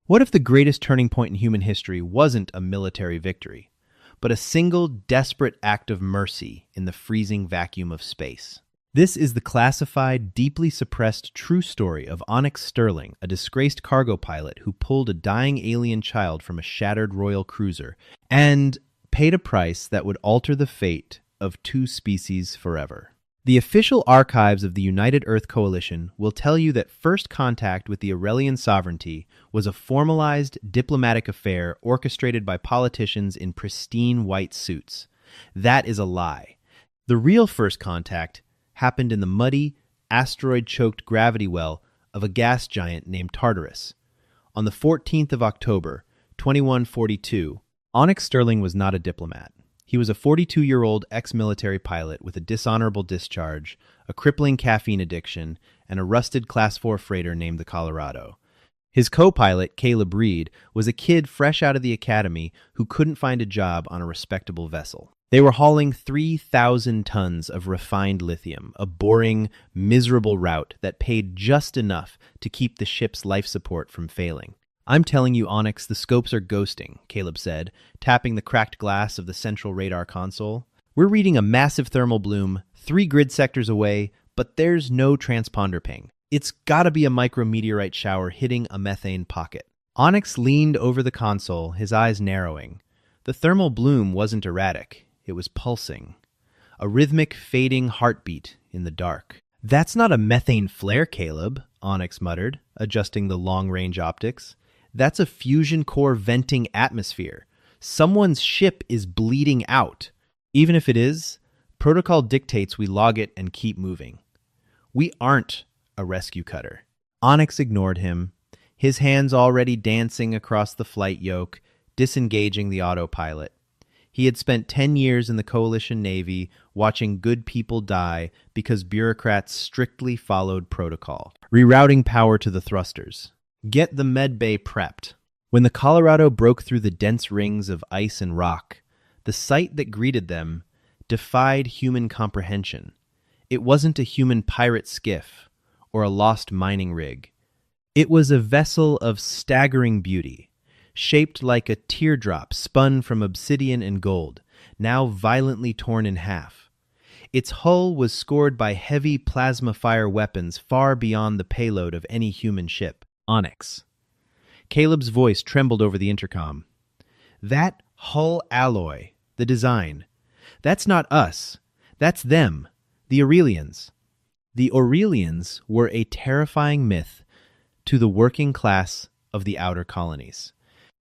What if the greatest turning point in human history wasn't a military victory, but a single desperate act of mercy in the freezing vacuum of space? This is the classified, deeply suppressed true story of Onyx Sterling, a disgraced cargo pilot who pulled a dying alien child from a shattered royal cruiser and paid a price that would alter the fate of two species forever. The official archives of the United Earth Coalition will tell you that first contact with the Aurelian sovereignty was a formalized diplomatic affair orchestrated by politicians in pristine white suits. That is a lie. The real first contact happened in the muddy, asteroid-choked gravity well of a gas giant named Tartarus. On the 14th of October, 2142, Onyx Sterling was not a diplomat. He was a 42-year-old ex-military pilot with a dishonorable discharge, a crippling caffeine addiction, and a rusted Class 4 freighter named the Colorado. His co-pilot, Caleb Reed, was a kid fresh out of the academy who couldn't find a job on a respectable vessel. They were hauling 3,000 tons of refined lithium, a boring, miserable route that paid just enough to keep the ship's life support from failing. "I'm telling you, Onyx, the scopes are ghosting," Caleb said, tapping the cracked glass of the central radar console. "We're reading a massive thermal bloom 3 grid sectors away, but there's no transponder ping. It's gotta be a micrometeorite shower hitting a methane pocket." Onyx leaned over the console, his eyes narrowing. The thermal bloom wasn't erratic. It was pulsing. A rhythmic, fading heartbeat in the dark. "That's not a methane flare, Caleb," Onyx muttered, adjusting the long-range optics. "That's a fusion core venting atmosphere. Someone's ship is bleeding out. Even if it is, protocol dictates we log it and keep moving. We aren't a rescue cutter." Onyx ignored him, his hands already dancing across the flight yoke, disengaging the autopilot. He had spent 10 years in the Coalition Navy watching good people die because bureaucrats strictly followed protocol, rerouting power to the thrusters. Get the medbay prepped. When the Colorado broke through the dense rings of ice and rock, the sight that greeted them defied human comprehension. It wasn't a human pirate skiff or a lost mining rig. It was a vessel of staggering beauty, shaped like a teardrop spun from obsidian and gold, now violently torn in half. Its hull was scored by heavy plasma fire weapons far beyond the payload of any human ship. "Onyx." Caleb's voice trembled over the intercom. "That hull alloy, the design, that's not us. That's them, the Aurelians." The Aurelians were a terrifying myth to the working class of the outer colonies.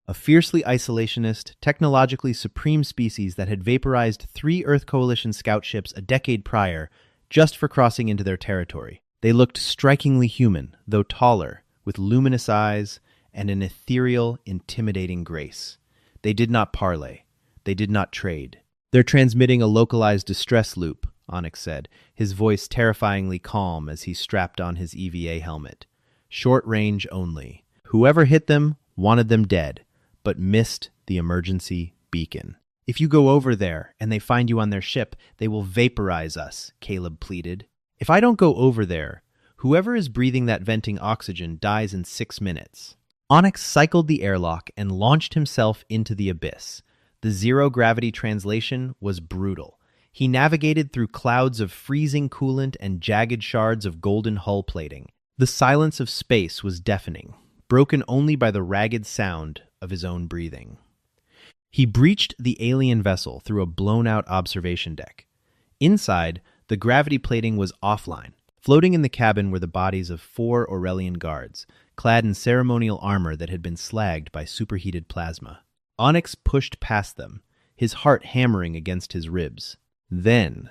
A fiercely isolationist, technologically supreme species that had vaporized 3 Earth Coalition scout ships a decade prior just for crossing into their territory. They looked strikingly human, though taller, with luminous eyes and an ethereal, intimidating grace. They did not parley. They did not trade. "They're transmitting a localized distress loop," Onyx said, his voice terrifyingly calm as he strapped on his EVA helmet. "Short range only. Whoever hit them wanted them dead, but missed the emergency beacon." "If you go over there and they find you on their ship, they will vaporize us," Caleb pleaded. "If I don't go over there, whoever is breathing that venting oxygen dies in 6 minutes." Onyx cycled the airlock and launched himself into the abyss. The zero-gravity translation was brutal. He navigated through clouds of freezing coolant and jagged shards of golden hull plating. The silence of space was deafening, broken only by the ragged sound of his own breathing. He breached the alien vessel through a blown-out observation deck. Inside, the gravity plating was offline. Floating in the cabin were the bodies of 4 Aurelian guards, clad in ceremonial armor that had been slagged by superheated plasma. Onyx pushed past them, his heart hammering against his ribs. Then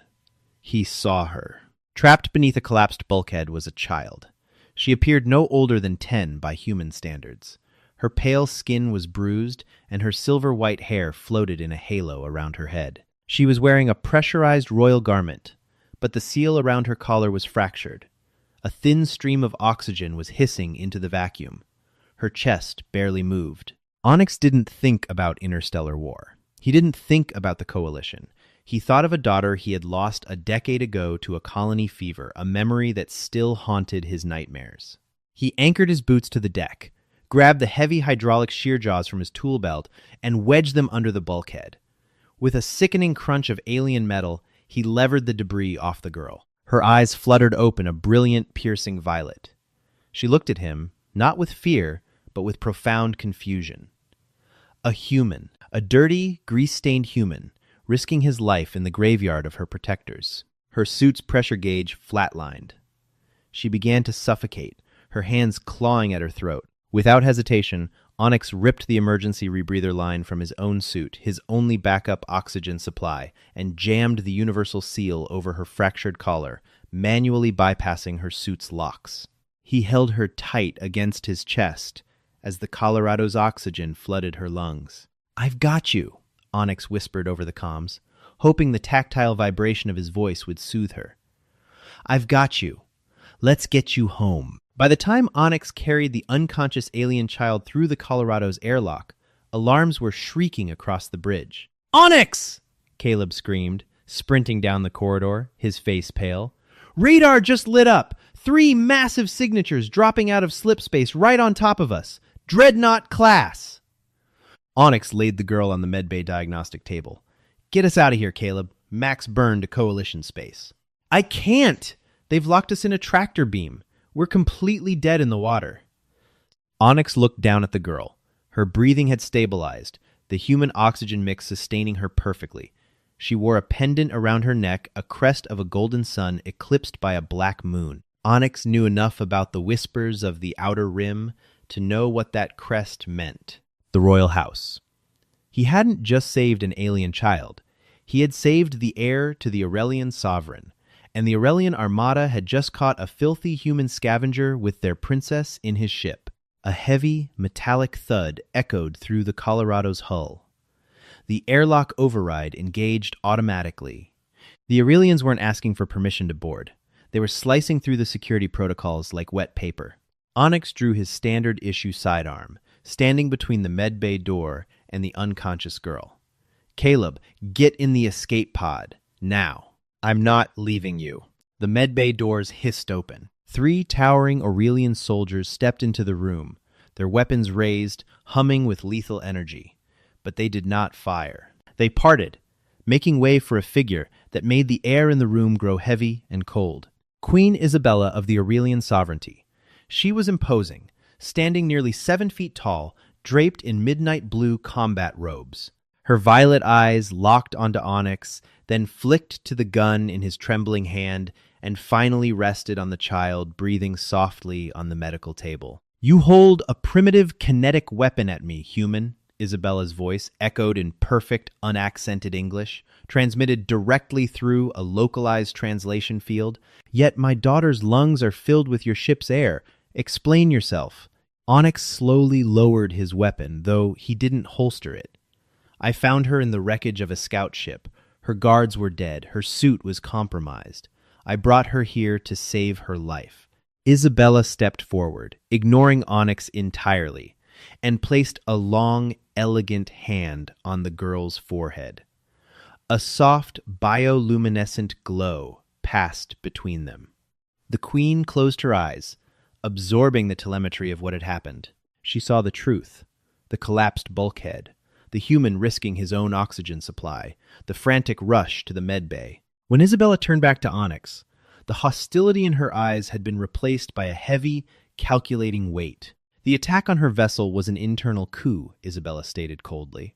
he saw her. Trapped beneath a collapsed bulkhead was a child. She appeared no older than 10 by human standards. Her pale skin was bruised, and her silver-white hair floated in a halo around her head. She was wearing a pressurized royal garment, but the seal around her collar was fractured. A thin stream of oxygen was hissing into the vacuum. Her chest barely moved. Onyx didn't think about interstellar war. He didn't think about the Coalition. He thought of a daughter he had lost a decade ago to a colony fever, a memory that still haunted his nightmares. He anchored his boots to the deck, grabbed the heavy hydraulic shear jaws from his tool belt, and wedged them under the bulkhead. With a sickening crunch of alien metal, he levered the debris off the girl. Her eyes fluttered open a brilliant, piercing violet. She looked at him, not with fear, but with profound confusion. A human, a dirty, grease-stained human, risking his life in the graveyard of her protectors. Her suit's pressure gauge flatlined. She began to suffocate, her hands clawing at her throat. Without hesitation, Onyx ripped the emergency rebreather line from his own suit, his only backup oxygen supply, and jammed the universal seal over her fractured collar, manually bypassing her suit's locks. He held her tight against his chest as the Colorado's oxygen flooded her lungs. "I've got you," Onyx whispered over the comms, hoping the tactile vibration of his voice would soothe her. "I've got you. Let's get you home." By the time Onyx carried the unconscious alien child through the Colorado's airlock, alarms were shrieking across the bridge. "Onyx!" Caleb screamed, sprinting down the corridor, his face pale. "Radar just lit up! 3 massive signatures dropping out of slipspace right on top of us! Dreadnought class!" Onyx laid the girl on the medbay diagnostic table. "Get us out of here, Caleb. Max burn to Coalition space." "I can't! They've locked us in a tractor beam. We're completely dead in the water." Onyx looked down at the girl. Her breathing had stabilized, the human oxygen mix sustaining her perfectly. She wore a pendant around her neck, a crest of a golden sun eclipsed by a black moon. Onyx knew enough about the whispers of the Outer Rim to know what that crest meant. The Royal House. He hadn't just saved an alien child. He had saved the heir to the Aurelian sovereign, and the Aurelian Armada had just caught a filthy human scavenger with their princess in his ship. A heavy, metallic thud echoed through the Colorado's hull. The airlock override engaged automatically. The Aurelians weren't asking for permission to board. They were slicing through the security protocols like wet paper. Onyx drew his standard-issue sidearm, standing between the medbay door and the unconscious girl. "Caleb, get in the escape pod, now." "I'm not leaving you." The medbay doors hissed open. 3 towering Aurelian soldiers stepped into the room, their weapons raised, humming with lethal energy. But they did not fire. They parted, making way for a figure that made the air in the room grow heavy and cold. Queen Isabella of the Aurelian sovereignty. She was imposing, standing nearly 7 feet tall, draped in midnight blue combat robes. Her violet eyes locked onto Onyx, then flicked to the gun in his trembling hand, and finally rested on the child breathing softly on the medical table. "You hold a primitive kinetic weapon at me, human," Isabella's voice echoed in perfect, unaccented English, transmitted directly through a localized translation field. "Yet my daughter's lungs are filled with your ship's air. Explain yourself." Onyx slowly lowered his weapon, though he didn't holster it. "I found her in the wreckage of a scout ship. Her guards were dead. Her suit was compromised. I brought her here to save her life." Isabella stepped forward, ignoring Onyx entirely, and placed a long, elegant hand on the girl's forehead. A soft, bioluminescent glow passed between them. The queen closed her eyes, absorbing the telemetry of what had happened. She saw the truth, the collapsed bulkhead, the human risking his own oxygen supply, the frantic rush to the medbay. When Isabella turned back to Onyx, the hostility in her eyes had been replaced by a heavy, calculating weight. "The attack on her vessel was an internal coup," Isabella stated coldly.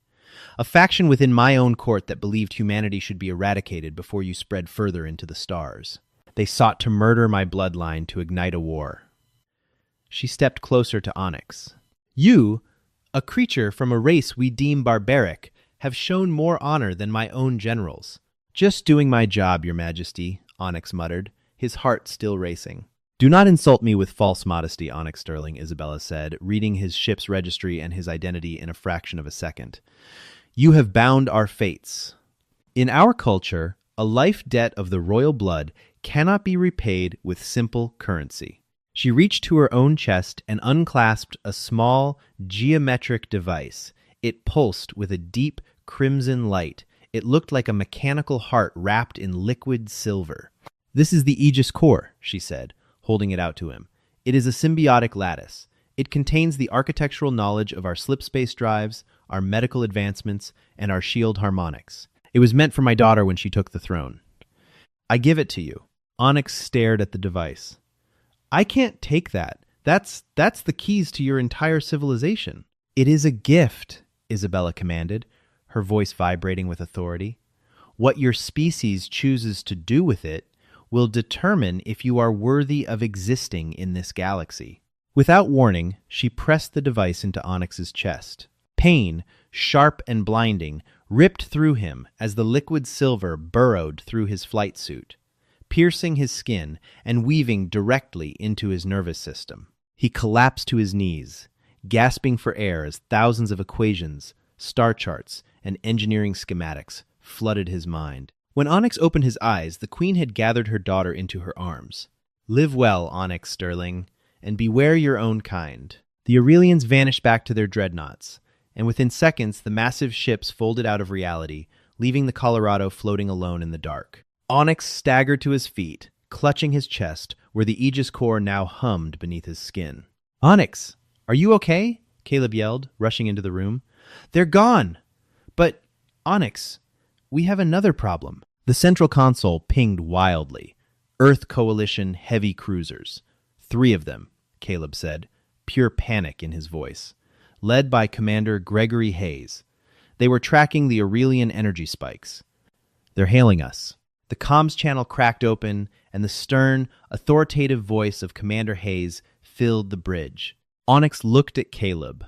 "A faction within my own court that believed humanity should be eradicated before you spread further into the stars. They sought to murder my bloodline to ignite a war." She stepped closer to Onyx. "You, a creature from a race we deem barbaric, have shown more honor than my own generals." "Just doing my job, Your Majesty," Onyx muttered, his heart still racing. "Do not insult me with false modesty, Onyx Sterling," Isabella said, reading his ship's registry and his identity in a fraction of a second. "You have bound our fates. In our culture, a life debt of the royal blood cannot be repaid with simple currency." She reached to her own chest and unclasped a small, geometric device. It pulsed with a deep, crimson light. It looked like a mechanical heart wrapped in liquid silver. "This is the Aegis Core," she said, holding it out to him. "It is a symbiotic lattice. It contains the architectural knowledge of our slip space drives, our medical advancements, and our shield harmonics. It was meant for my daughter when she took the throne. I give it to you. Onyx stared at the device. I can't take that. That's the keys to your entire civilization. It is a gift, Isabella commanded, her voice vibrating with authority. What your species chooses to do with it will determine if you are worthy of existing in this galaxy. Without warning, she pressed the device into Onyx's chest. Pain, sharp and blinding, ripped through him as the liquid silver burrowed through his flight suit, piercing his skin and weaving directly into his nervous system. He collapsed to his knees, gasping for air as thousands of equations, star charts, and engineering schematics flooded his mind. When Onyx opened his eyes, the queen had gathered her daughter into her arms. Live well, Onyx Sterling, and beware your own kind. The Aurelians vanished back to their dreadnoughts, and within seconds the massive ships folded out of reality, leaving the Colorado floating alone in the dark. Onyx staggered to his feet, clutching his chest, where the Aegis core now hummed beneath his skin. Onyx, are you okay? Caleb yelled, rushing into the room. They're gone! But, Onyx, we have another problem. The central console pinged wildly. Earth Coalition heavy cruisers. 3 of them, Caleb said, pure panic in his voice. Led by Commander Gregory Hayes. They were tracking the Aurelian energy spikes. They're hailing us. The comms channel cracked open, and the stern, authoritative voice of Commander Hayes filled the bridge. Onyx looked at Caleb,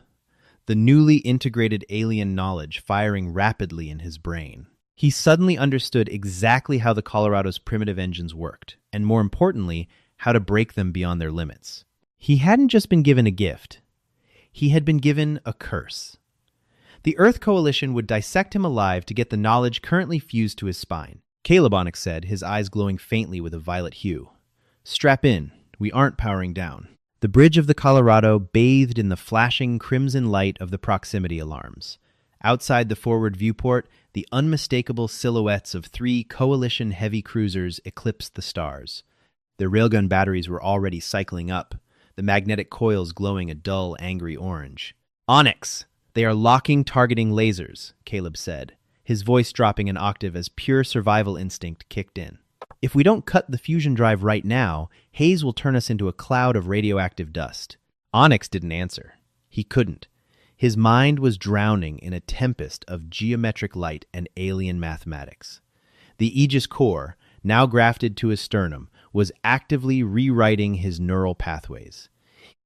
the newly integrated alien knowledge firing rapidly in his brain. He suddenly understood exactly how the Colorado's primitive engines worked, and more importantly, how to break them beyond their limits. He hadn't just been given a gift. He had been given a curse. The Earth Coalition would dissect him alive to get the knowledge currently fused to his spine. Caleb, Onyx said, his eyes glowing faintly with a violet hue. Strap in. We aren't powering down. The bridge of the Colorado bathed in the flashing crimson light of the proximity alarms. Outside the forward viewport, the unmistakable silhouettes of 3 Coalition heavy cruisers eclipsed the stars. Their railgun batteries were already cycling up, the magnetic coils glowing a dull, angry orange. Onyx! They are locking targeting lasers, Caleb said, his voice dropping an octave as pure survival instinct kicked in. If we don't cut the fusion drive right now, Hayes will turn us into a cloud of radioactive dust. Onyx didn't answer. He couldn't. His mind was drowning in a tempest of geometric light and alien mathematics. The Aegis core, now grafted to his sternum, was actively rewriting his neural pathways.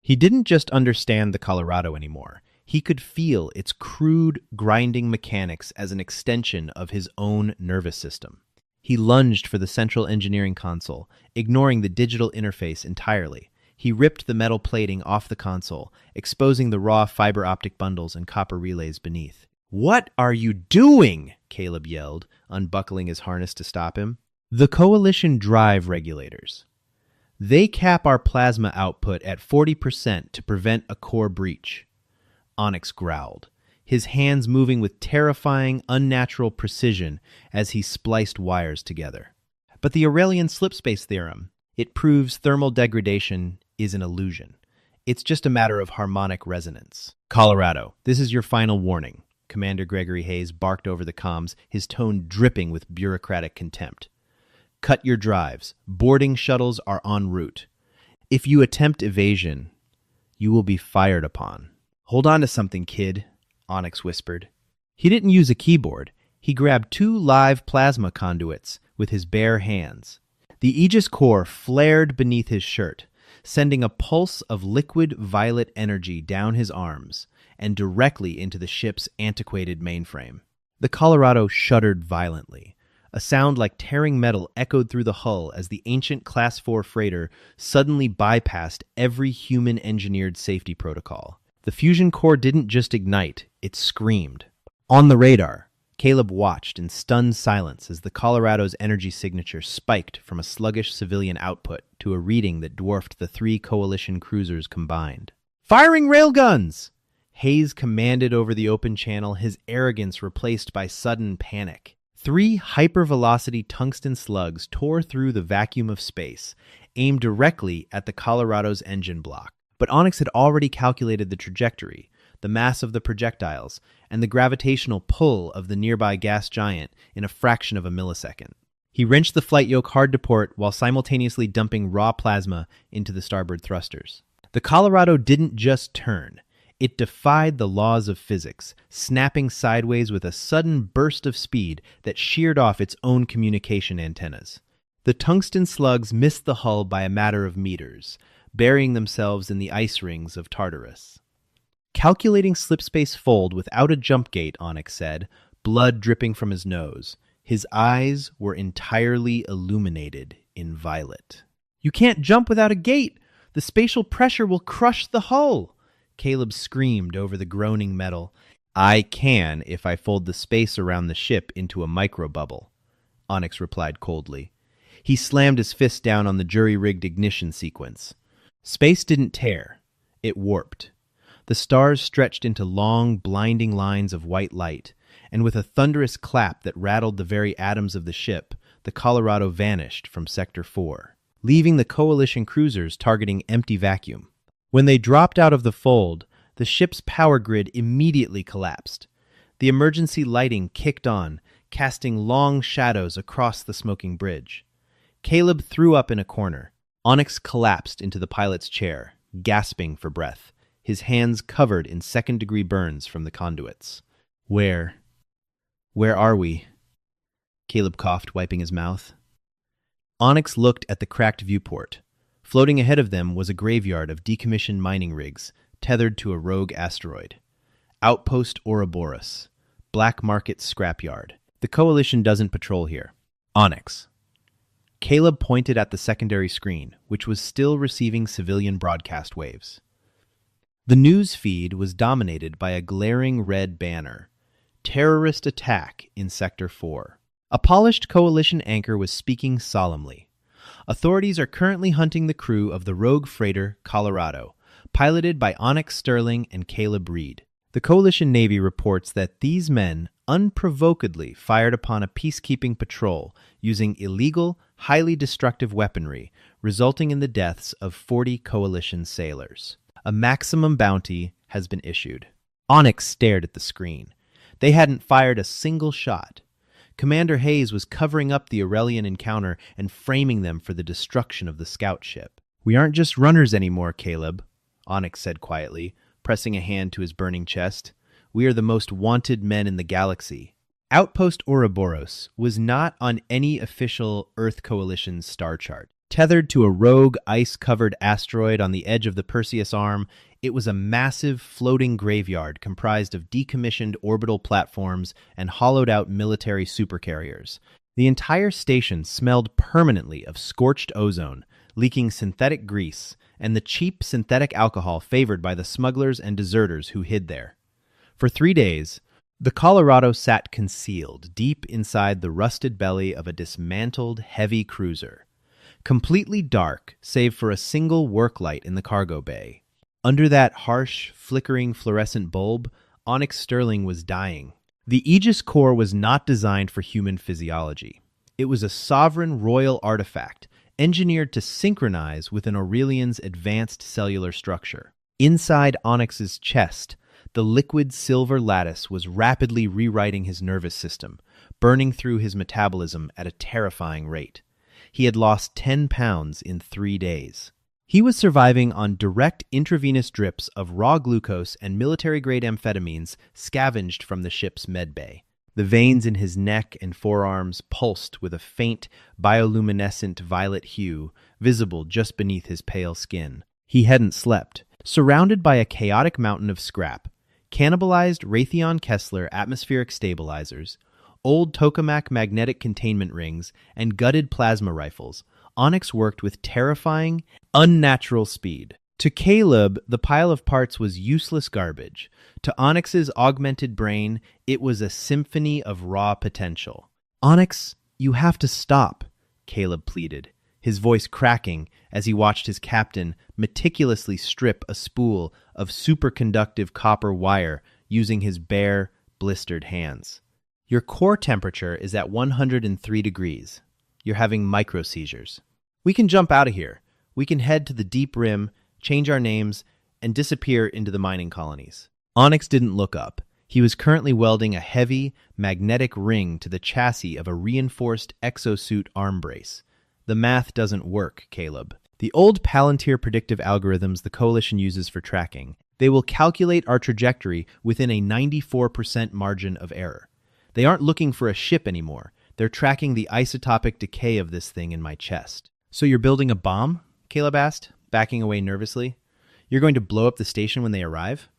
He didn't just understand the Colorado anymore. He could feel its crude, grinding mechanics as an extension of his own nervous system. He lunged for the central engineering console, ignoring the digital interface entirely. He ripped the metal plating off the console, exposing the raw fiber optic bundles and copper relays beneath. "What are you doing?" Caleb yelled, unbuckling his harness to stop him. "The Coalition drive regulators. They cap our plasma output at 40% to prevent a core breach." Onyx growled, his hands moving with terrifying, unnatural precision as he spliced wires together. But the Aurelian slipspace theorem, it proves thermal degradation is an illusion. It's just a matter of harmonic resonance. "Colorado, this is your final warning," Commander Gregory Hayes barked over the comms, his tone dripping with bureaucratic contempt. "Cut your drives. Boarding shuttles are en route. If you attempt evasion, you will be fired upon." "Hold on to something, kid," Onyx whispered. He didn't use a keyboard. He grabbed 2 live plasma conduits with his bare hands. The Aegis core flared beneath his shirt, sending a pulse of liquid violet energy down his arms and directly into the ship's antiquated mainframe. The Colorado shuddered violently. A sound like tearing metal echoed through the hull as the ancient Class 4 freighter suddenly bypassed every human-engineered safety protocol. The fusion core didn't just ignite, it screamed. On the radar, Caleb watched in stunned silence as the Colorado's energy signature spiked from a sluggish civilian output to a reading that dwarfed the 3 Coalition cruisers combined. "Firing railguns!" Hayes commanded over the open channel, his arrogance replaced by sudden panic. 3 hypervelocity tungsten slugs tore through the vacuum of space, aimed directly at the Colorado's engine block. But Onyx had already calculated the trajectory, the mass of the projectiles, and the gravitational pull of the nearby gas giant in a fraction of a millisecond. He wrenched the flight yoke hard to port while simultaneously dumping raw plasma into the starboard thrusters. The Colorado didn't just turn. It defied the laws of physics, snapping sideways with a sudden burst of speed that sheared off its own communication antennas. The tungsten slugs missed the hull by a matter of meters, burying themselves in the ice rings of Tartarus. Calculating slipspace fold without a jump gate, Onyx said, blood dripping from his nose. His eyes were entirely illuminated in violet. "You can't jump without a gate! The spatial pressure will crush the hull!" Caleb screamed over the groaning metal. "I can if I fold the space around the ship into a microbubble," Onyx replied coldly. He slammed his fist down on the jury-rigged ignition sequence. Space didn't tear. It warped. The stars stretched into long, blinding lines of white light, and with a thunderous clap that rattled the very atoms of the ship, the Colorado vanished from Sector 4, leaving the Coalition cruisers targeting empty vacuum. When they dropped out of the fold, the ship's power grid immediately collapsed. The emergency lighting kicked on, casting long shadows across the smoking bridge. Caleb threw up in a corner. Onyx collapsed into the pilot's chair, gasping for breath, his hands covered in second-degree burns from the conduits. Where are we?" Caleb coughed, wiping his mouth. Onyx looked at the cracked viewport. Floating ahead of them was a graveyard of decommissioned mining rigs, tethered to a rogue asteroid. Outpost Ouroboros, Black Market Scrapyard. The Coalition doesn't patrol here. Onyx. Caleb pointed at the secondary screen, which was still receiving civilian broadcast waves. The news feed was dominated by a glaring red banner. Terrorist attack in Sector 4. A polished Coalition anchor was speaking solemnly. Authorities are currently hunting the crew of the rogue freighter Colorado, piloted by Onyx Sterling and Caleb Reed. The Coalition Navy reports that these men unprovokedly fired upon a peacekeeping patrol using illegal, highly destructive weaponry, resulting in the deaths of 40 Coalition sailors. A maximum bounty has been issued. Onyx stared at the screen. They hadn't fired a single shot. Commander Hayes was covering up the Aurelian encounter and framing them for the destruction of the scout ship. "We aren't just runners anymore, Caleb," Onyx said quietly, pressing a hand to his burning chest. "We are the most wanted men in the galaxy." Outpost Ouroboros was not on any official Earth Coalition star chart. Tethered to a rogue, ice-covered asteroid on the edge of the Perseus Arm, it was a massive, floating graveyard comprised of decommissioned orbital platforms and hollowed-out military supercarriers. The entire station smelled permanently of scorched ozone, leaking synthetic grease, and the cheap synthetic alcohol favored by the smugglers and deserters who hid there. For 3 days, the Colorado sat concealed deep inside the rusted belly of a dismantled, heavy cruiser. Completely dark, save for a single work light in the cargo bay. Under that harsh, flickering fluorescent bulb, Onyx Sterling was dying. The Aegis core was not designed for human physiology. It was a sovereign royal artifact, engineered to synchronize with an Aurelian's advanced cellular structure. Inside Onyx's chest, the liquid silver lattice was rapidly rewriting his nervous system, burning through his metabolism at a terrifying rate. He had lost 10 pounds in 3 days. He was surviving on direct intravenous drips of raw glucose and military-grade amphetamines scavenged from the ship's medbay. The veins in his neck and forearms pulsed with a faint, bioluminescent violet hue, visible just beneath his pale skin. He hadn't slept. Surrounded by a chaotic mountain of scrap, cannibalized Raytheon Kessler atmospheric stabilizers, old tokamak magnetic containment rings, and gutted plasma rifles, Onyx worked with terrifying, unnatural speed. To Caleb, the pile of parts was useless garbage. To Onyx's augmented brain, it was a symphony of raw potential. "Onyx, you have to stop," Caleb pleaded, his voice cracking as he watched his captain meticulously strip a spool of superconductive copper wire using his bare, blistered hands. "Your core temperature is at 103 degrees. You're having micro-seizures. We can jump out of here. We can head to the deep rim, change our names, and disappear into the mining colonies. Onyx didn't look up. He was currently welding a heavy, magnetic ring to the chassis of a reinforced exosuit arm brace. The math doesn't work, Caleb. The old Palantir predictive algorithms the Coalition uses for tracking, they will calculate our trajectory within a 94% margin of error. They aren't looking for a ship anymore. They're tracking the isotopic decay of this thing in my chest. So you're building a bomb? Caleb asked, backing away nervously. You're going to blow up the station when they arrive?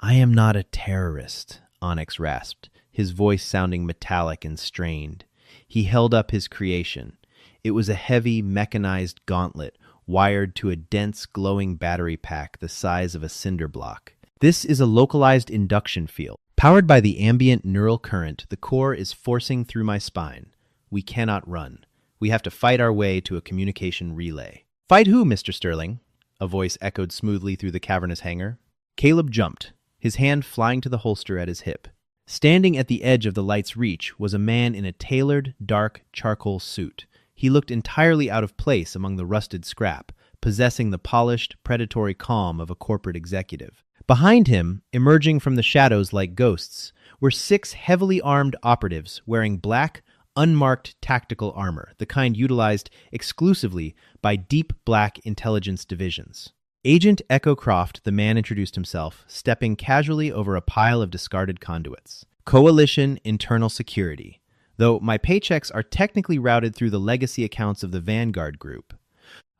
I am not a terrorist, Onyx rasped, his voice sounding metallic and strained. He held up his creation. It was a heavy, mechanized gauntlet wired to a dense, glowing battery pack the size of a cinder block. This is a localized induction field. Powered by the ambient neural current, the core is forcing through my spine. We cannot run. We have to fight our way to a communication relay. Fight who, Mr. Sterling? A voice echoed smoothly through the cavernous hangar. Caleb jumped, his hand flying to the holster at his hip. Standing at the edge of the light's reach was a man in a tailored, dark charcoal suit. He looked entirely out of place among the rusted scrap, possessing the polished, predatory calm of a corporate executive. Behind him, emerging from the shadows like ghosts, were 6 heavily armed operatives wearing black, unmarked tactical armor, the kind utilized exclusively by deep black intelligence divisions. Agent Echo Croft, the man introduced himself, stepping casually over a pile of discarded conduits. Coalition Internal Security, though my paychecks are technically routed through the legacy accounts of the Vanguard Group.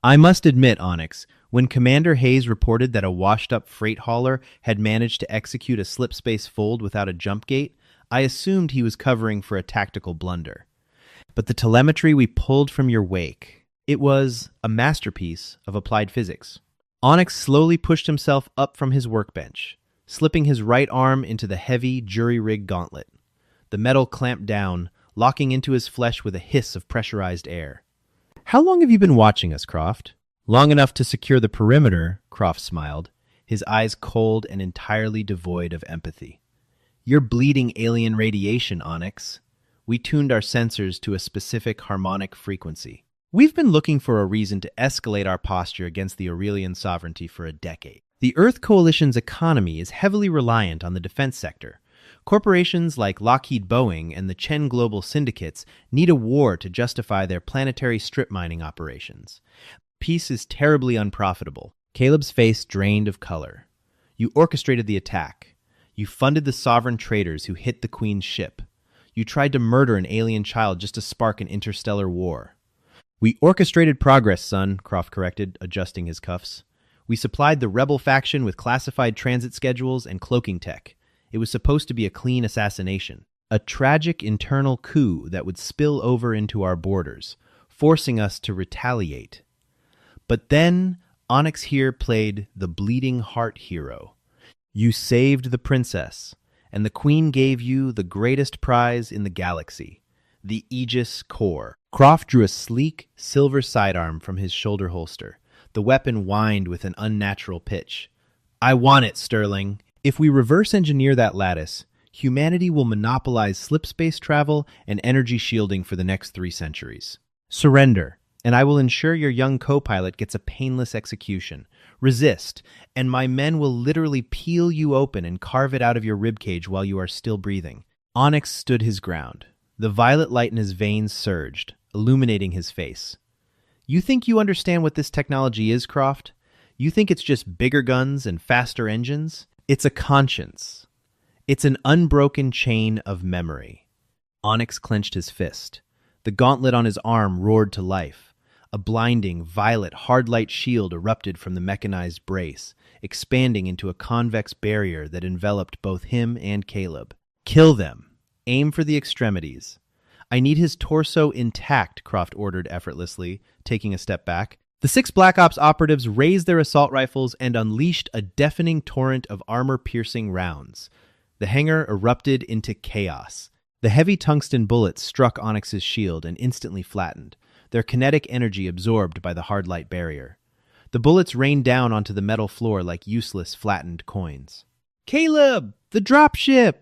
I must admit, Onyx, when Commander Hayes reported that a washed-up freight hauler had managed to execute a slipspace fold without a jump gate, I assumed he was covering for a tactical blunder. But the telemetry we pulled from your wake, it was a masterpiece of applied physics. Onyx slowly pushed himself up from his workbench, slipping his right arm into the heavy jury-rig gauntlet. The metal clamped down, locking into his flesh with a hiss of pressurized air. How long have you been watching us, Croft? Long enough to secure the perimeter, Croft smiled, his eyes cold and entirely devoid of empathy. You're bleeding alien radiation, Onyx. We tuned our sensors to a specific harmonic frequency. We've been looking for a reason to escalate our posture against the Aurelian sovereignty for a decade. The Earth Coalition's economy is heavily reliant on the defense sector. Corporations like Lockheed Boeing and the Chen Global Syndicates need a war to justify their planetary strip mining operations. Peace is terribly unprofitable. Caleb's face drained of color. You orchestrated the attack. You funded the sovereign traitors who hit the Queen's ship. You tried to murder an alien child just to spark an interstellar war. We orchestrated progress, son, Croft corrected, adjusting his cuffs. We supplied the rebel faction with classified transit schedules and cloaking tech. It was supposed to be a clean assassination, a tragic internal coup that would spill over into our borders, forcing us to retaliate. But then, Onyx here played the bleeding heart hero. You saved the princess, and the Queen gave you the greatest prize in the galaxy, the Aegis Core. Croft drew a sleek, silver sidearm from his shoulder holster. The weapon whined with an unnatural pitch. I want it, Sterling. If we reverse engineer that lattice, humanity will monopolize slipspace travel and energy shielding for the next 3 centuries. Surrender, and I will ensure your young co-pilot gets a painless execution. Resist, and my men will literally peel you open and carve it out of your ribcage while you are still breathing. Onyx stood his ground. The violet light in his veins surged, illuminating his face. You think you understand what this technology is, Croft? You think it's just bigger guns and faster engines? It's a conscience. It's an unbroken chain of memory. Onyx clenched his fist. The gauntlet on his arm roared to life. A blinding, violet, hard-light shield erupted from the mechanized brace, expanding into a convex barrier that enveloped both him and Caleb. Kill them. Aim for the extremities. I need his torso intact, Croft ordered effortlessly, taking a step back. The 6 Black Ops operatives raised their assault rifles and unleashed a deafening torrent of armor-piercing rounds. The hangar erupted into chaos. The heavy tungsten bullets struck Onyx's shield and instantly flattened, their kinetic energy absorbed by the hard light barrier. The bullets rained down onto the metal floor like useless, flattened coins. Caleb! The dropship!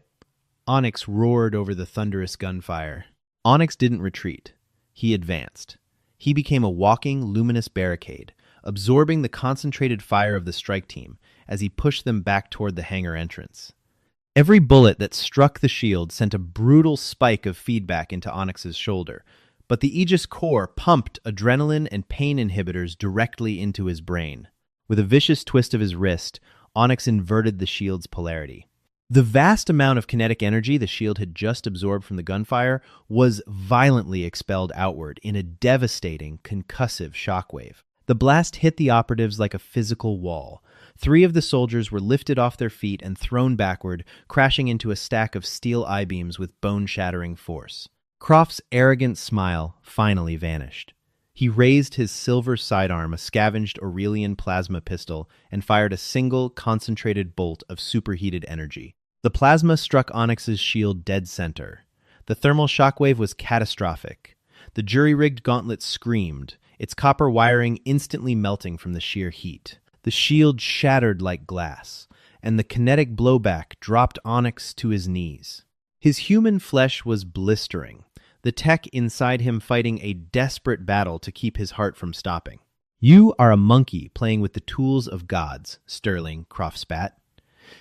Onyx roared over the thunderous gunfire. Onyx didn't retreat. He advanced. He became a walking, luminous barricade, absorbing the concentrated fire of the strike team, as he pushed them back toward the hangar entrance. Every bullet that struck the shield sent a brutal spike of feedback into Onyx's shoulder, but the Aegis core pumped adrenaline and pain inhibitors directly into his brain. With a vicious twist of his wrist, Onyx inverted the shield's polarity. The vast amount of kinetic energy the shield had just absorbed from the gunfire was violently expelled outward in a devastating, concussive shockwave. The blast hit the operatives like a physical wall. 3 of the soldiers were lifted off their feet and thrown backward, crashing into a stack of steel I-beams with bone-shattering force. Croft's arrogant smile finally vanished. He raised his silver sidearm, a scavenged Aurelian plasma pistol, and fired a single, concentrated bolt of superheated energy. The plasma struck Onyx's shield dead center. The thermal shockwave was catastrophic. The jury-rigged gauntlet screamed, its copper wiring instantly melting from the sheer heat. The shield shattered like glass, and the kinetic blowback dropped Onyx to his knees. His human flesh was blistering, the tech inside him fighting a desperate battle to keep his heart from stopping. "You are a monkey playing with the tools of gods," Sterling, Croft spat,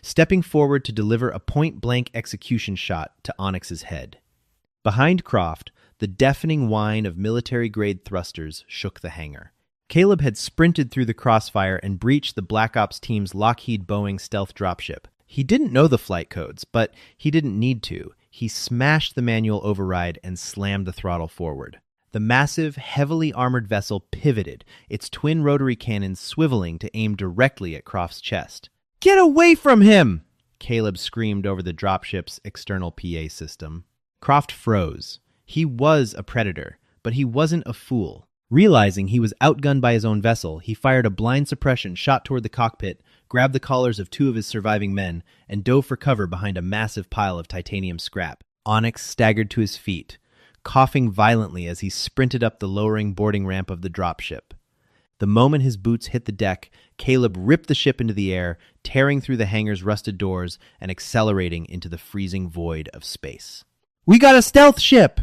stepping forward to deliver a point-blank execution shot to Onyx's head. Behind Croft, the deafening whine of military-grade thrusters shook the hangar. Caleb had sprinted through the crossfire and breached the Black Ops team's Lockheed Boeing stealth dropship. He didn't know the flight codes, but he didn't need to. He smashed the manual override and slammed the throttle forward. The massive, heavily armored vessel pivoted, its twin rotary cannons swiveling to aim directly at Croft's chest. "Get away from him!" Caleb screamed over the dropship's external PA system. Croft froze. He was a predator, but he wasn't a fool. Realizing he was outgunned by his own vessel, he fired a blind suppression shot toward the cockpit, grabbed the collars of 2 of his surviving men, and dove for cover behind a massive pile of titanium scrap. Onyx staggered to his feet, coughing violently as he sprinted up the lowering boarding ramp of the dropship. The moment his boots hit the deck, Caleb ripped the ship into the air, tearing through the hangar's rusted doors and accelerating into the freezing void of space. "We got a stealth ship!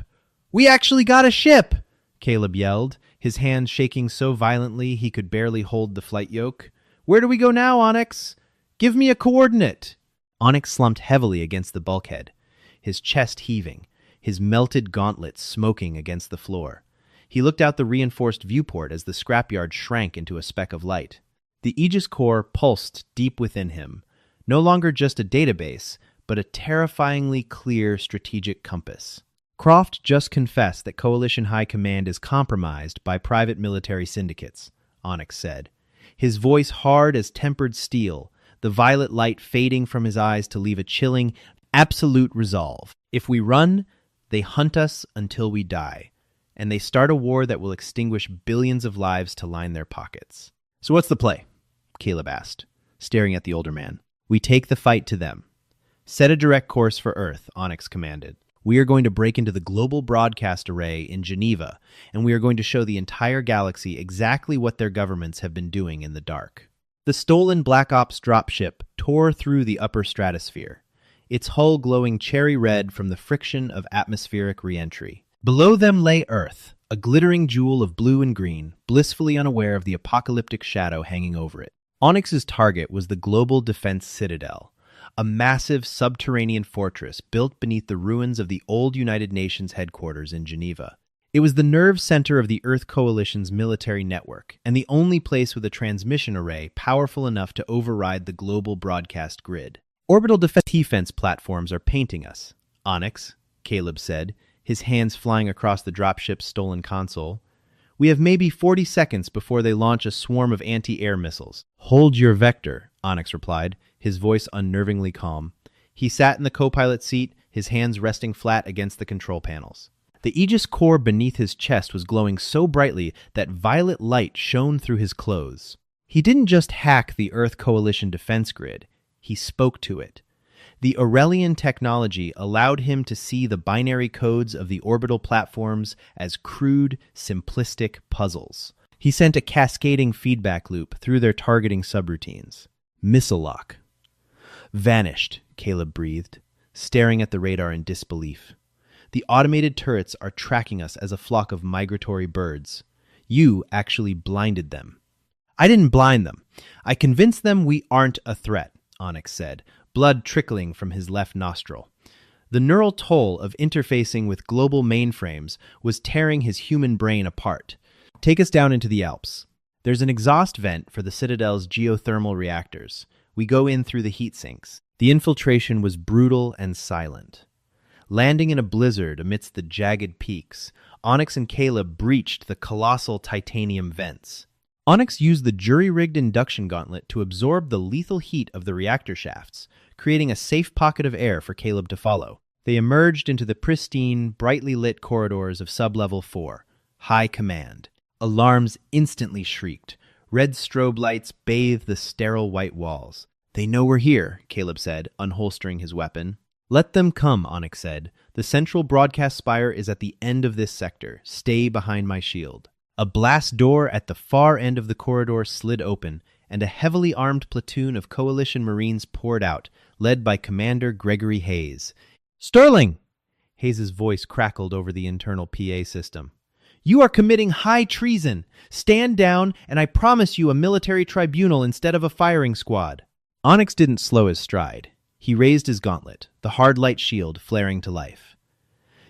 We actually got a ship!" Caleb yelled, his hands shaking so violently he could barely hold the flight yoke. "Where do we go now, Onyx? Give me a coordinate!" Onyx slumped heavily against the bulkhead, his chest heaving, his melted gauntlets smoking against the floor. He looked out the reinforced viewport as the scrapyard shrank into a speck of light. The Aegis core pulsed deep within him, no longer just a database, but a terrifyingly clear strategic compass. Croft just confessed that Coalition High Command is compromised by private military syndicates, Onyx said, his voice hard as tempered steel, the violet light fading from his eyes to leave a chilling, absolute resolve. If we run, they hunt us until we die, and they start a war that will extinguish billions of lives to line their pockets. "So what's the play?" Caleb asked, staring at the older man. "We take the fight to them. Set a direct course for Earth," Onyx commanded. "We are going to break into the global broadcast array in Geneva, and we are going to show the entire galaxy exactly what their governments have been doing in the dark." The stolen Black Ops dropship tore through the upper stratosphere, its hull glowing cherry red from the friction of atmospheric re-entry. Below them lay Earth, a glittering jewel of blue and green, blissfully unaware of the apocalyptic shadow hanging over it. Onyx's target was the Global Defense Citadel, a massive subterranean fortress built beneath the ruins of the old United Nations headquarters in Geneva. It was the nerve center of the Earth Coalition's military network, and the only place with a transmission array powerful enough to override the global broadcast grid. "Orbital defense platforms are painting us, Onyx," Caleb said, his hands flying across the dropship's stolen console. "We have maybe 40 seconds before they launch a swarm of anti-air missiles." "Hold your vector," Onyx replied, his voice unnervingly calm. He sat in the co-pilot seat, his hands resting flat against the control panels. The Aegis core beneath his chest was glowing so brightly that violet light shone through his clothes. He didn't just hack the Earth Coalition defense grid, he spoke to it. The Aurelian technology allowed him to see the binary codes of the orbital platforms as crude, simplistic puzzles. He sent a cascading feedback loop through their targeting subroutines. "Missile lock." "Vanished," Caleb breathed, staring at the radar in disbelief. "The automated turrets are tracking us as a flock of migratory birds. You actually blinded them." I didn't blind them. I convinced them we aren't a threat, Onyx said, blood trickling from his left nostril. The neural toll of interfacing with global mainframes was tearing his human brain apart. Take us down into the Alps. There's an exhaust vent for the Citadel's geothermal reactors. We go in through the heat sinks. The infiltration was brutal and silent. Landing in a blizzard amidst the jagged peaks, Onyx and Caleb breached the colossal titanium vents. Onyx used the jury-rigged induction gauntlet to absorb the lethal heat of the reactor shafts, creating a safe pocket of air for Caleb to follow. They emerged into the pristine, brightly lit corridors of Sublevel 4, High Command. Alarms instantly shrieked. Red strobe lights bathed the sterile white walls. "They know we're here," Caleb said, unholstering his weapon. "Let them come," Onyx said. "The central broadcast spire is at the end of this sector. Stay behind my shield." A blast door at the far end of the corridor slid open, and a heavily armed platoon of Coalition Marines poured out, led by Commander Gregory Hayes. "Sterling!" Hayes' voice crackled over the internal PA system. "You are committing high treason. Stand down, and I promise you a military tribunal instead of a firing squad." Onyx didn't slow his stride. He raised his gauntlet, the hard light shield flaring to life.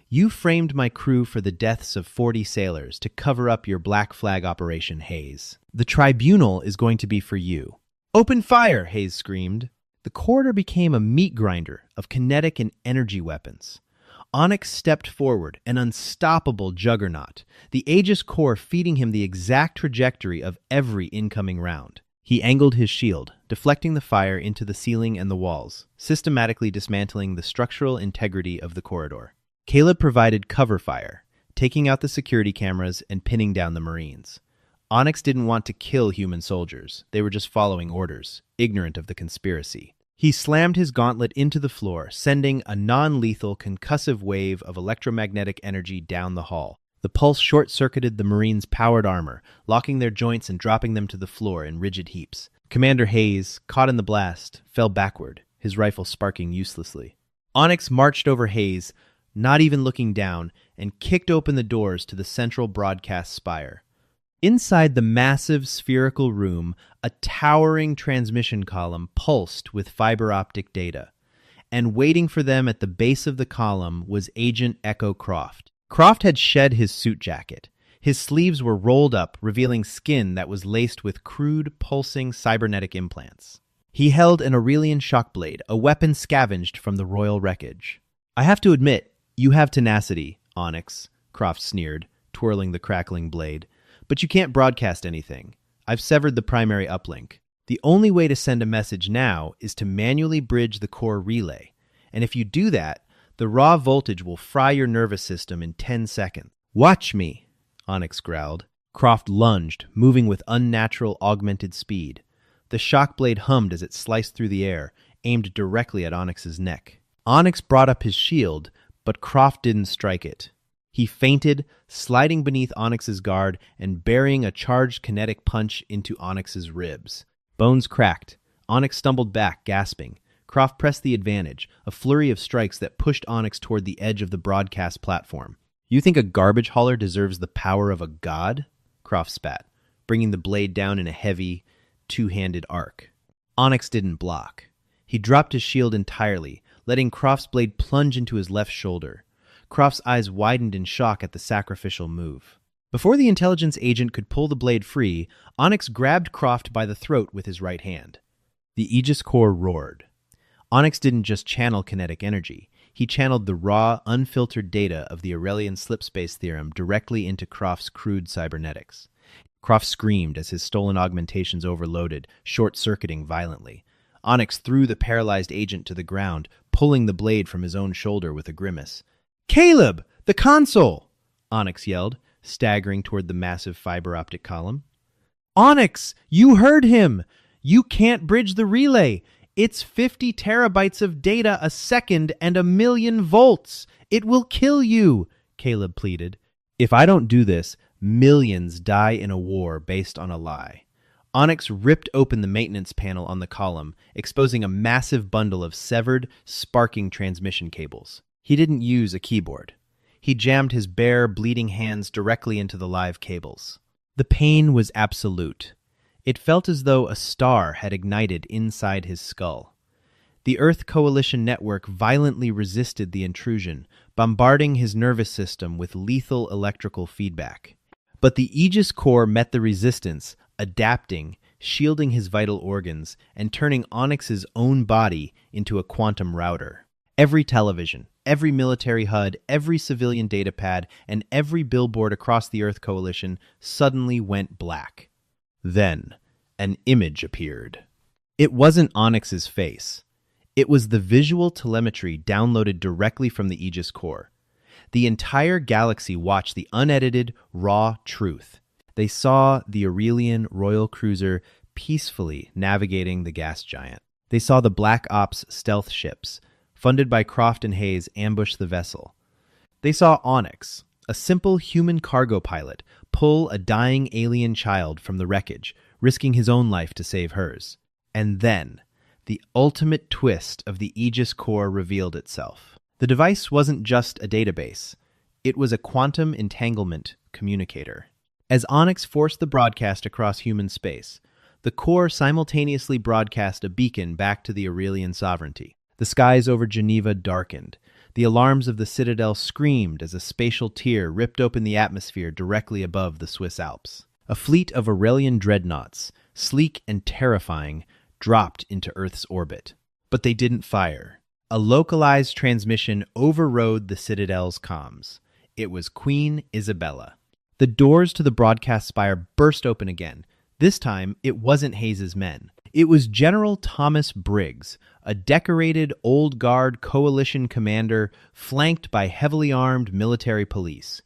"You framed my crew for the deaths of 40 sailors to cover up your Black Flag operation, Hayes. The tribunal is going to be for you." "Open fire!" Hayes screamed. The corridor became a meat grinder of kinetic and energy weapons. Onyx stepped forward, an unstoppable juggernaut, the Aegis core feeding him the exact trajectory of every incoming round. He angled his shield, deflecting the fire into the ceiling and the walls, systematically dismantling the structural integrity of the corridor. Caleb provided cover fire, taking out the security cameras and pinning down the Marines. Onyx didn't want to kill human soldiers. They were just following orders, ignorant of the conspiracy. He slammed his gauntlet into the floor, sending a non-lethal concussive wave of electromagnetic energy down the hall. The pulse short-circuited the Marines' powered armor, locking their joints and dropping them to the floor in rigid heaps. Commander Hayes, caught in the blast, fell backward, his rifle sparking uselessly. Onyx marched over Hayes, not even looking down, and kicked open the doors to the central broadcast spire. Inside the massive spherical room, a towering transmission column pulsed with fiber optic data, and waiting for them at the base of the column was Agent Echo Croft. Croft had shed his suit jacket. His sleeves were rolled up, revealing skin that was laced with crude, pulsing cybernetic implants. He held an Aurelian shockblade, a weapon scavenged from the royal wreckage. "I have to admit, you have tenacity, Onyx," Croft sneered, twirling the crackling blade. "But you can't broadcast anything. I've severed the primary uplink. The only way to send a message now is to manually bridge the core relay. And if you do that, the raw voltage will fry your nervous system in 10 seconds. "Watch me," Onyx growled. Croft lunged, moving with unnatural augmented speed. The shockblade hummed as it sliced through the air, aimed directly at Onyx's neck. Onyx brought up his shield, but Croft didn't strike it. He feinted, sliding beneath Onyx's guard and burying a charged kinetic punch into Onyx's ribs. Bones cracked. Onyx stumbled back, gasping. Croft pressed the advantage, a flurry of strikes that pushed Onyx toward the edge of the broadcast platform. "You think a garbage hauler deserves the power of a god?" Croft spat, bringing the blade down in a heavy, two-handed arc. Onyx didn't block. He dropped his shield entirely, letting Croft's blade plunge into his left shoulder. Croft's eyes widened in shock at the sacrificial move. Before the intelligence agent could pull the blade free, Onyx grabbed Croft by the throat with his right hand. The Aegis core roared. Onyx didn't just channel kinetic energy. He channeled the raw, unfiltered data of the Aurelian slipspace theorem directly into Croft's crude cybernetics. Croft screamed as his stolen augmentations overloaded, short-circuiting violently. Onyx threw the paralyzed agent to the ground, pulling the blade from his own shoulder with a grimace. "Caleb, the console!" Onyx yelled, staggering toward the massive fiber optic column. "Onyx, you heard him! You can't bridge the relay! It's 50 terabytes of data a second and 1,000,000 volts! It will kill you!" Caleb pleaded. "If I don't do this, millions die in a war based on a lie." Onyx ripped open the maintenance panel on the column, exposing a massive bundle of severed, sparking transmission cables. He didn't use a keyboard. He jammed his bare, bleeding hands directly into the live cables. The pain was absolute. It felt as though a star had ignited inside his skull. The Earth Coalition network violently resisted the intrusion, bombarding his nervous system with lethal electrical feedback. But the Aegis Corps met the resistance, adapting, shielding his vital organs, and turning Onyx's own body into a quantum router. Every television, every military HUD, every civilian datapad, and every billboard across the Earth Coalition suddenly went black. Then, an image appeared. It wasn't Onyx's face. It was the visual telemetry downloaded directly from the Aegis Corps. The entire galaxy watched the unedited, raw truth. They saw the Aurelian royal cruiser peacefully navigating the gas giant. They saw the Black Ops stealth ships, funded by Croft and Hayes, ambush the vessel. They saw Onyx, a simple human cargo pilot, pull a dying alien child from the wreckage, risking his own life to save hers. And then, the ultimate twist of the Aegis Corps revealed itself. The device wasn't just a database. It was a quantum entanglement communicator. As Onyx forced the broadcast across human space, the Corps simultaneously broadcast a beacon back to the Aurelian sovereignty. The skies over Geneva darkened. The alarms of the Citadel screamed as a spatial tear ripped open the atmosphere directly above the Swiss Alps. A fleet of Aurelian dreadnoughts, sleek and terrifying, dropped into Earth's orbit. But they didn't fire. A localized transmission overrode the Citadel's comms. It was Queen Isabella. The doors to the broadcast spire burst open again. This time, it wasn't Hayes' men. It was General Thomas Briggs, a decorated old guard coalition commander flanked by heavily armed military police.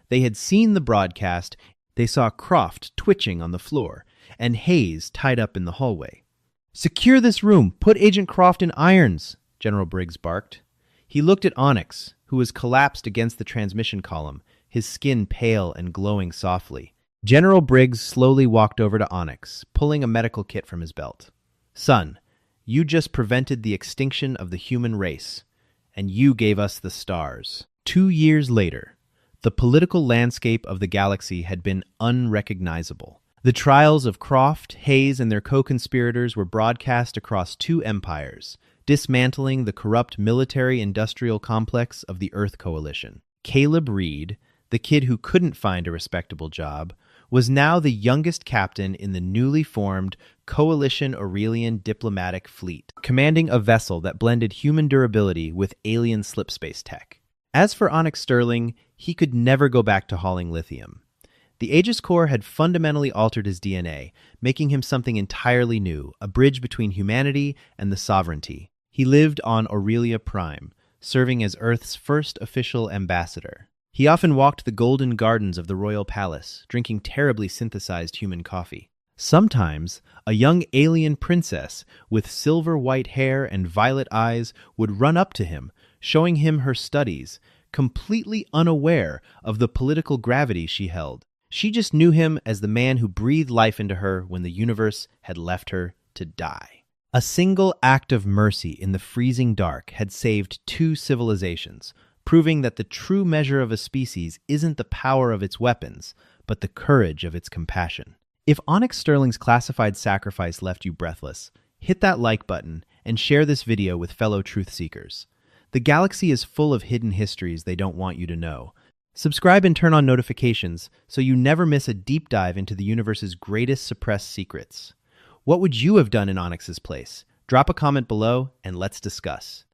They had seen the broadcast. They saw Croft twitching on the floor and Hayes tied up in the hallway. "Secure this room! Put Agent Croft in irons!" General Briggs barked. He looked at Onyx, who was collapsed against the transmission column, his skin pale and glowing softly. General Briggs slowly walked over to Onyx, pulling a medical kit from his belt. "Son, you just prevented the extinction of the human race, and you gave us the stars." 2 years later, the political landscape of the galaxy had been unrecognizable. The trials of Croft, Hayes, and their co-conspirators were broadcast across 2 empires, dismantling the corrupt military-industrial complex of the Earth Coalition. Caleb Reed, the kid who couldn't find a respectable job, was now the youngest captain in the newly formed Coalition Aurelian Diplomatic Fleet, commanding a vessel that blended human durability with alien slipspace tech. As for Onyx Sterling, he could never go back to hauling lithium. The Aegis Corps had fundamentally altered his DNA, making him something entirely new, a bridge between humanity and the sovereignty. He lived on Aurelia Prime, serving as Earth's first official ambassador. He often walked the golden gardens of the royal palace, drinking terribly synthesized human coffee. Sometimes, a young alien princess with silver white hair and violet eyes would run up to him, showing him her studies, completely unaware of the political gravity she held. She just knew him as the man who breathed life into her when the universe had left her to die. A single act of mercy in the freezing dark had saved 2 civilizations, proving that the true measure of a species isn't the power of its weapons, but the courage of its compassion. If Onyx Sterling's classified sacrifice left you breathless, hit that like button and share this video with fellow truth seekers. The galaxy is full of hidden histories they don't want you to know. Subscribe and turn on notifications so you never miss a deep dive into the universe's greatest suppressed secrets. What would you have done in Onyx's place? Drop a comment below and let's discuss.